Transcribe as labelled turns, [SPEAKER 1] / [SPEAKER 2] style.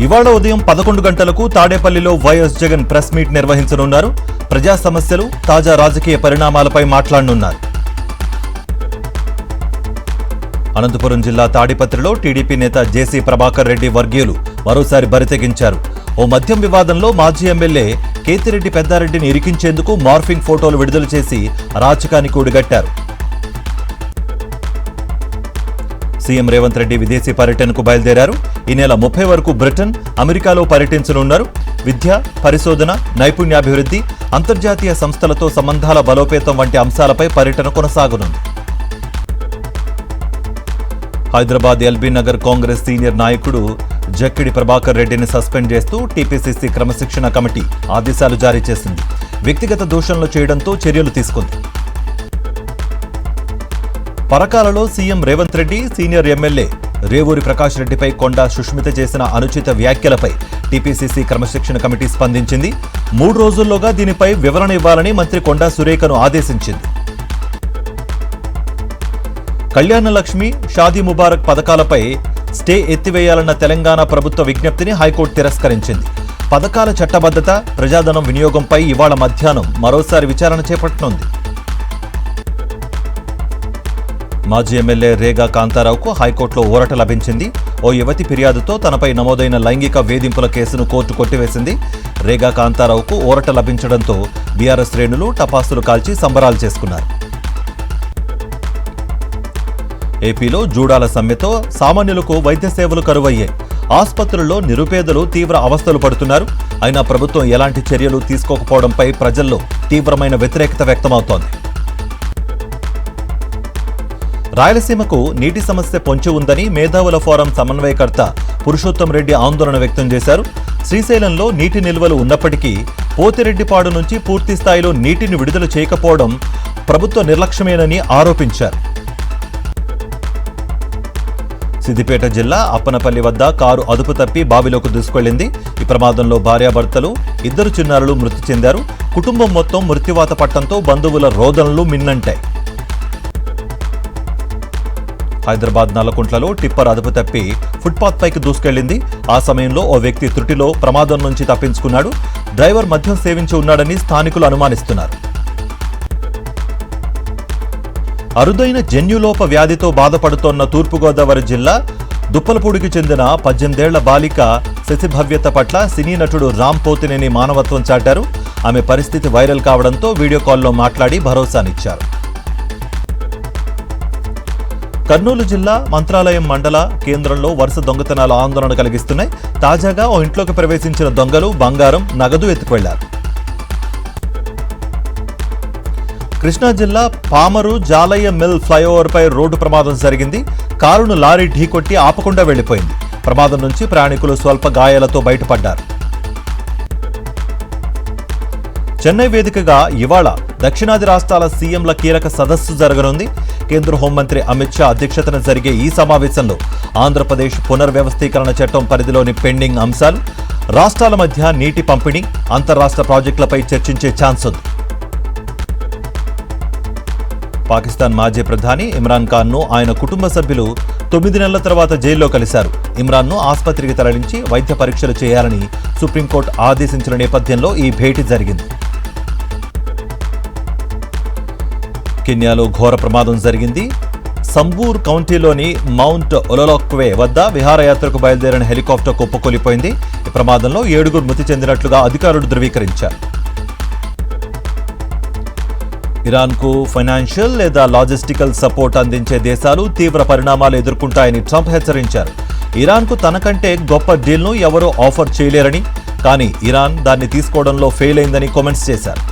[SPEAKER 1] ఇవాళ ఉదయం 11 గంటలకు తాడేపల్లిలో వైఎస్ జగన్ ప్రెస్ మీట్ నిర్వహించనున్నారు. ప్రజా సమస్యలు, తాజా రాజకీయ పరిణామాలపై మాట్లాడనున్నారు. అనంతపురం జిల్లా తాడిపత్రిలో టీడీపీ నేత జేసీ ప్రభాకర్ రెడ్డి వర్గీయులు మరోసారి బరితెగించారు. ఓ మద్యం వివాదంలో మాజీ ఎమ్మెల్యే కేతిరెడ్డి పెద్దారెడ్డిని ఇరికించేందుకు మార్ఫింగ్ ఫోటోలు విడుదల చేసి అరాచకానికి ఒడిగట్టారు. సీఎం రేవంత్ రెడ్డి విదేశీ పర్యటనకు బయలుదేరారు. ఈ నెల 30 వరకు బ్రిటన్, అమెరికాలో పర్యటించనున్నారు. విద్య, పరిశోధన, నైపుణ్యాభివృద్ధి, అంతర్జాతీయ సంస్థలతో సంబంధాల బలోపేతం వంటి అంశాలపై పర్యటన కొనసాగనుంది. హైదరాబాద్ ఎల్బీ నగర్ కాంగ్రెస్ సీనియర్ నాయకుడు జక్కిడి ప్రభాకర్ రెడ్డిని సస్పెండ్ చేస్తూ టీపీసీసీ క్రమశిక్షణ కమిటీ ఆదేశాలు జారీ చేసింది. వ్యక్తిగత దూషణలు చేయడంతో చర్యలు తీసుకుంది. పరకాలలో CM Revanth Reddy, senior MLA Revuri Prakash రెడ్డిపై కొండా సుష్మిత చేసిన అనుచిత వ్యాఖ్యలపై టీపీసీసీ క్రమశిక్షణ కమిటీ స్పందించింది. 3 రోజుల్లోగా దీనిపై వివరణ ఇవ్వాలని మంత్రి కొండా సురేఖను ఆదేశించింది. కళ్యాణ లక్ష్మి, షాదీ ముబారక్ పథకాలపై స్టే ఎత్తివేయాలన్న తెలంగాణ ప్రభుత్వ విజ్ఞప్తిని హైకోర్టు తిరస్కరించింది. పథకాల చట్టబద్ధత, ప్రజాధనం వినియోగంపై ఇవాళ మధ్యాహ్నం మరోసారి విచారణ చేపట్టనుంది. మాజీ ఎమ్మెల్యే రేగా కాంతారావుకు హైకోర్టులో ఊరట లభించింది. ఓ యువతి ఫిర్యాదుతో తనపై నమోదైన లైంగిక వేధింపుల కేసును కోర్టు కొట్టివేసింది. రేగా కాంతారావుకు ఊరట లభించడంతో బీఆర్ఎస్ శ్రేణులు టపాసులు కాల్చి సంబరాలు చేసుకున్నారు. ఏపీలో జూడాల సమ్మెతో సామాన్యులకు వైద్య సేవలు కరువయ్యాయి. ఆసుపత్రుల్లో నిరుపేదలు తీవ్ర అవస్థలు పడుతున్నారు. అయినా ప్రభుత్వం ఎలాంటి చర్యలు తీసుకోకపోవడంపై ప్రజల్లో తీవ్రమైన వ్యతిరేకత వ్యక్తమవుతోంది. రాయలసీమకు నీటి సమస్య పొంచి ఉందని మేధావుల ఫోరం సమన్వయకర్త పురుషోత్తం రెడ్డి ఆందోళన వ్యక్తం చేశారు. శ్రీశైలంలో నీటి నిల్వలు ఉన్నప్పటికీ పోతిరెడ్డిపాడు నుంచి పూర్తి స్థాయిలో నీటిని విడుదల చేయకపోవడం ప్రభుత్వ నిర్లక్ష్యమేనని ఆరోపించారు. సిద్దిపేట జిల్లా అప్పనపల్లి వద్ద కారు అదుపు తప్పి బావిలోకి దూసుకెళ్లింది. ఈ ప్రమాదంలో భార్యాభర్తలు, 2 చిన్నారులు మృతి చెందారు. కుటుంబం మొత్తం మృత్యువాత పట్టడంతో బంధువుల రోదనలు మిన్నంటాయి. హైదరాబాద్ నల్లకుంట్లలో టిప్పర్ అదుపు తప్పి ఫుట్పాత్ పైకి దూసుకెళ్లింది. ఆ సమయంలో ఓ వ్యక్తి త్రుటిలో ప్రమాదం నుంచి తప్పించుకున్నాడు. డ్రైవర్ మద్యం సేవించి ఉన్నాడని స్థానికులు అనుమానిస్తున్నారు. అరుదైన జన్యులోప వ్యాధితో బాధపడుతోన్న తూర్పుగోదావరి జిల్లా దుప్పలపూడికి చెందిన 18 ఏళ్ల బాలిక శశిభవ్యత పట్ల సినీ నటుడు రామ్ పోతినేని మానవత్వం చాటారు. ఆమె పరిస్థితి వైరల్ కావడంతో వీడియో కాల్లో మాట్లాడి భరోసానిచ్చారు. కర్నూలు జిల్లా మంత్రాలయం మండల కేంద్రంలో వరుస దొంగతనాల ఆందోళన కలిగిస్తున్నాయి. తాజాగా ఓ ఇంట్లోకి ప్రవేశించిన దొంగలు బంగారం, నగదు ఎత్తుకెళ్లారు. కృష్ణా జిల్లా పామరు జాలయ్య మిల్ ఫ్లైఓవర్పై రోడ్డు ప్రమాదం జరిగింది. కారును లారీ ఢీకొట్టి ఆపకుండా వెళ్లిపోయింది. ప్రమాదం నుంచి ప్రయాణికులు స్వల్ప గాయాలతో బయటపడ్డారు. చెన్నై వేదికగా ఇవాళ దక్షిణాది రాష్ట్రాల సీఎంల కీలక సదస్సు జరగనుంది. కేంద్ర హోంమంత్రి అమిత్ షా అధ్యక్షతన జరిగే ఈ సమావేశంలో ఆంధ్రప్రదేశ్ పునర్వ్యవస్థీకరణ చట్టం పరిధిలోని పెండింగ్ అంశాలు, రాష్ట్రాల మధ్య నీటి పంపిణీ, అంతర్రాష్ట్ర ప్రాజెక్టులపై చర్చించే ఛాన్స్ ఉంది. పాకిస్తాన్ మాజీ ప్రధాని ఇమ్రాన్ ఖాన్ను ఆయన కుటుంబ సభ్యులు 9 నెలల తర్వాత జైల్లో కలిశారు. ఇమ్రాన్ను ఆసుపత్రికి తరలించి వైద్య పరీక్షలు చేయాలని సుప్రీంకోర్టు ఆదేశించిన నేపథ్యంలో ఈ భేటీ జరిగింది. కెన్యాలో ఘోర ప్రమాదం జరిగింది. సంబూర్ కౌంటీలోని మౌంట్ ఒలొలోక్వే వద్ద విహారయాత్రకు బయలుదేరిన హెలికాప్టర్ కుప్పకూలిపోయింది. ఈ ప్రమాదంలో 7 మృతి చెందినట్లుగా అధికారులు ధృవీకరించారు. ఇరాన్కు ఫైనాన్షియల్ లేదా లాజిస్టికల్ సపోర్ట్ అందించే దేశాలు తీవ్ర పరిణామాలు ఎదుర్కొంటాయని ట్రంప్ హెచ్చరించారు. ఇరాన్కు తనకంటే గొప్ప డీల్ను ఎవరూ ఆఫర్ చేయలేరని, కానీ ఇరాన్ దాన్ని తీసుకోవడంలో ఫెయిల్ అయిందని కామెంట్స్ చేశారు.